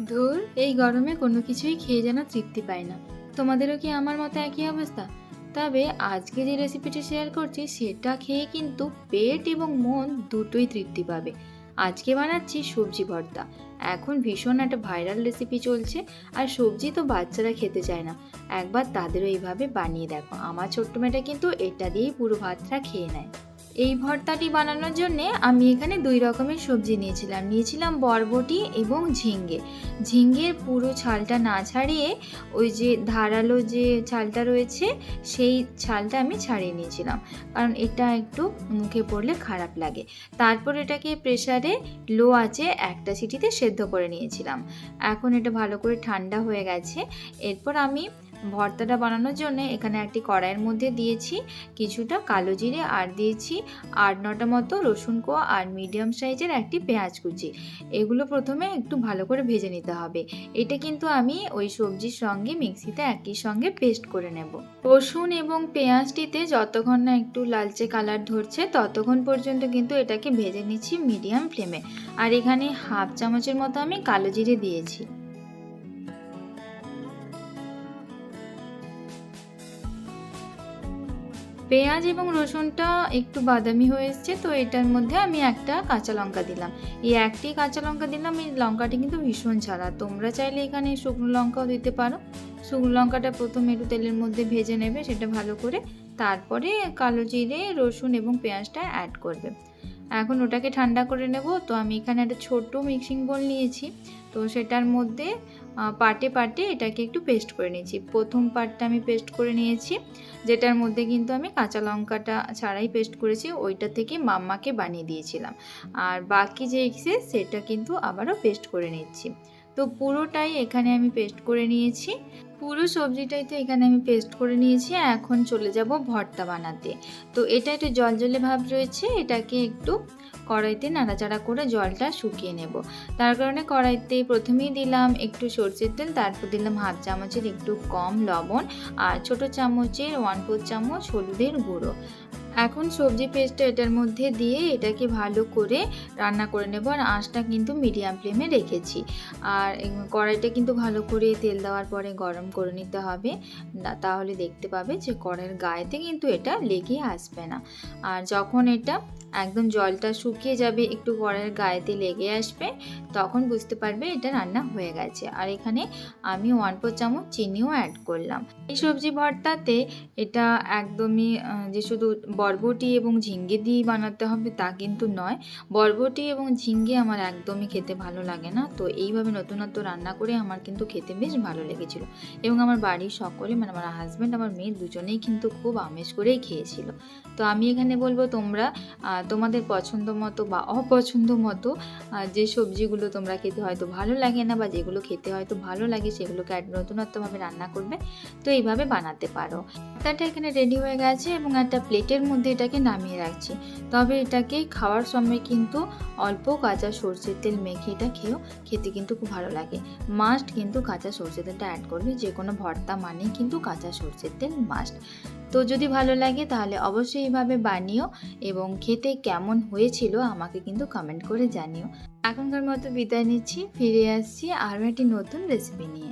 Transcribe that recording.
ধুর, এই গরমে কোনো কিছুই খেয়ে যেন তৃপ্তি পায় না। তোমাদেরও কি আমার মতো একই অবস্থা? তবে আজকে যে রেসিপিটি শেয়ার করছি সেটা খেয়ে কিন্তু পেট এবং মন দুটোই তৃপ্তি পাবে। আজকে বানাচ্ছি সবজি ভর্তা। এখন ভীষণ একটা ভাইরাল রেসিপি চলছে, আর সবজি তো বাচ্চারা খেতে চায় না। একবার তাদেরও এইভাবে বানিয়ে দেখো। আমার ছোট্ট মেয়েটা কিন্তু এটা দিয়েই পুরো ভাতটা খেয়ে নেয়। এই ভর্তাটি বানানোর জন্যে আমি এখানে ২ রকমের সবজি নিয়েছিলাম বরবটি এবং ঝিঙ্গে। ঝিঙ্গের পুরো ছালটা না ছাড়িয়ে ওই যে ধারালো যে ছালটা রয়েছে সেই ছালটা আমি ছাড়িয়ে নিয়েছিলাম, কারণ এটা একটু মুখে পড়লে খারাপ লাগে। তারপর এটাকে প্রেসারে লো আঁচে একটা সিটিতে সেদ্ধ করে নিয়েছিলাম। এখন এটা ভালো করে ঠান্ডা হয়ে গেছে। এরপর আমি ভর্তাটা বানানোর জন্য এখানে একটি কড়াইয়ের মধ্যে দিয়েছি কিছুটা কালো জিরে, আর দিয়েছি ৮-৯টা মতো রসুন কোয়া আর মিডিয়াম সাইজের একটি পেঁয়াজ কুচি। এগুলো প্রথমে একটু ভালো করে ভেজে নিতে হবে। এটা কিন্তু আমি ওই সবজির সঙ্গে মিক্সিতে একই সঙ্গে পেস্ট করে নেব। রসুন এবং পেঁয়াজটিতে যতক্ষণ না একটু লালচে কালার ধরছে ততক্ষণ পর্যন্ত কিন্তু এটাকে ভেজে নিচ্ছি মিডিয়াম ফ্লেমে। আর এখানে 1/2 চামচের মতো আমি কালো জিরে দিয়েছি। পেঁয়াজ এবং রসুনটা একটু বাদামি হয়ে এসছে, তো এটার মধ্যে আমি একটা কাঁচা লঙ্কা দিলাম। এই একটি কাঁচা লঙ্কা দিলাম, এই লঙ্কাটি কিন্তু ভীষণ ঝাল। তোমরা চাইলে এখানে শুকনো লঙ্কাও দিতে পারো। শুকনো লঙ্কাটা প্রথমে একটু তেলের মধ্যে ভেজে নেবে সেটা ভালো করে, তারপরে কালো জিরে, রসুন এবং পেঁয়াজটা অ্যাড করবে। এখন ওটাকে ঠান্ডা করে নেব। তো আমি এখানে একটা ছোট্ট মিক্সিং বোল নিয়েছি, তো সেটার মধ্যে পার্টে পার্টে এটাকে একটু পেস্ট করে নিয়েছি। প্রথম পার্টটা আমি পেস্ট করে নিয়েছি, যেটার মধ্যে কিন্তু আমি কাঁচা লঙ্কাটা ছাড়াই পেস্ট করেছি, ওইটা থেকে মাম্মাকে বানিয়ে দিয়েছিলাম। আর বাকি যে এক্সেস সেটা কিন্তু আবারও পেস্ট করে নিচ্ছি। তো পুরোটাই এখানে আমি পেস্ট করে নিয়েছি। পুরো সবজিটাই তো এখানে আমি পেস্ট করে নিয়েছি। এখন চলে যাব ভর্তা বানাতে। তো এটা একটু জলজলে ভাব রয়েছে, এটাকে একটু কড়াইতে নাড়াচাড়া করে জলটা শুকিয়ে নেব। তার কারণে কড়াইতে প্রথমেই দিলাম একটু সরষের তেল, তারপর দিলাম 1/2 চামচের একটু কম লবণ, আর ছোট চামচের 1/4 চামচ হলুদের গুঁড়ো। এখন সবজি পেস্টটা এটার মধ্যে দিয়ে এটাকে ভালো করে রান্না করে নেব। আর আঁচটা কিন্তু মিডিয়াম ফ্লেমে রেখেছি। আর কড়াইটা কিন্তু ভালো করে তেল দেওয়ার পরে গরম করে নিতে হবে, না তাহলে দেখতে পাবে যে কড়াইয়ের গায়েতে কিন্তু এটা লেগে আসবে না। আর যখন এটা একদম জলটা শুকিয়ে যাবে, একটু কড়াইয়ের গায়েতে লেগে আসবে, তখন বুঝতে পারবে এটা রান্না হয়ে গেছে। আর এখানে আমি 1/4 চামচ চিনিও অ্যাড করলাম। এই সবজি ভর্তাতে এটা একদমই যে শুধু বরবটি এবং ঝিঙ্গে দিয়েই বানাতে হবে তা কিন্তু নয়। বরবটি এবং ঝিঙ্গে আমার একদমই খেতে ভালো লাগে না, তো এইভাবে নতুনত্ব রান্না করে আমার কিন্তু খেতে বেশ ভালো লেগেছিল। এবং আমার বাড়ির সকলে, মানে আমার হাজব্যান্ড, আমার মেয়ে দুজনেই কিন্তু খুব আমেজ করেই খেয়েছিল। তো আমি এখানে বলবো তোমরা তোমাদের পছন্দ মতো বা অপছন্দ মতো যে সবজিগুলো তোমরা খেতে হয়তো ভালো লাগে না, বা যেগুলো খেতে হয়তো ভালো লাগে সেগুলোকে নতুনত্বভাবে রান্না করবে। তো এইভাবে বানাতে পারো। ভর্তাটা এখানে রেডি হয়ে গেছে এবং একটা প্লেটের মধ্যে এটাকে নামিয়ে রাখছি। তবে এটাকে খাওয়ার সময় কিন্তু অল্প কাঁচা সরষের তেল মেখে এটা খেতে কিন্তু খুব ভালো লাগে। মাস্ট কিন্তু কাঁচা সরষের তেলটা অ্যাড করবে। যে কোনো ভর্তা মানেই কিন্তু কাঁচা সরষের তেল মাস্ট। তো যদি ভালো লাগে তাহলে অবশ্যই এইভাবে বানিও, এবং খেতে কেমন হয়েছিল আমাকে কিন্তু কমেন্ট করে জানিও। এখনকার মতো বিদায় নিচ্ছি, ফিরে আসছি আরও একটি নতুন রেসিপি নিয়ে।